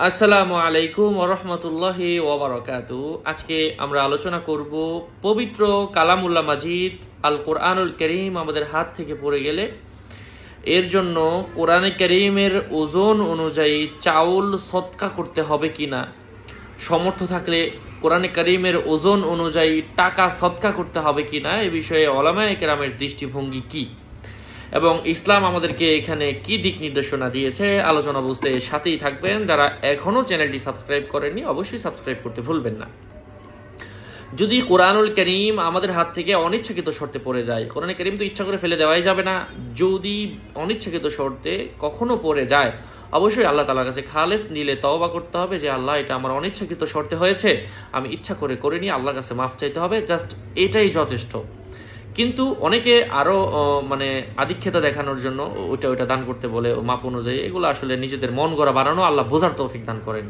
আসসালামু আলাইকুম ওয়া রাহমাতুল্লাহি ওয়া বারাকাতুহু। আজকে আমরা আলোচনা করব পবিত্র কালামুল্লাহ মাজিদ আল কোরআনুল কারীম আমাদের হাত থেকে পড়ে গেলে এর জন্য কোরআনে কারীমের ওজন অনুযায়ী চাউল সদকা করতে হবে কিনা, সমর্থ থাকলে কোরআনে কারীমের ওজন অনুযায়ী টাকা সদকা করতে হবে কিনা, এ বিষয়ে উলামায়ে কেরামের দৃষ্টিভঙ্গি কি এবং ইসলাম আমাদেরকে এখানে কি দিক নির্দেশনা দিয়েছে আলোচনা বুঝতে সাথেই থাকবেন। যারা এখনো চ্যানেলটি সাবস্ক্রাইব করেননি অবশ্যই সাবস্ক্রাইব করতে ভুলবেন না। যদি কোরআনুল কারীম আমাদের হাত থেকে অনিচ্ছাকৃত শর্তে পড়ে যায়, কোরআনে কারীম তো ইচ্ছা করে ফেলে দেওয়াই যাবে না, যদি অনিচ্ছাকৃত শর্তে কখনো পড়ে যায় অবশ্যই আল্লাহ তাআলার কাছে খালেস নিলে তওবা করতে হবে যে আল্লাহ এটা আমার অনিচ্ছাকৃত শর্তে হয়েছে, আমি ইচ্ছা করে করিনি, আল্লাহর কাছে মাফ চাইতে হবে, জাস্ট এটাই যথেষ্ট। কিন্তু অনেকে আরো মানে আধিক্যতা দেখানোর জন্য ওটা দান করতে বলে মাপ অনুযায়ী, এগুলো আসলে নিজেদের মন গড়া বানানো, আল্লাহ বোঝার তৌফিক দান করেন।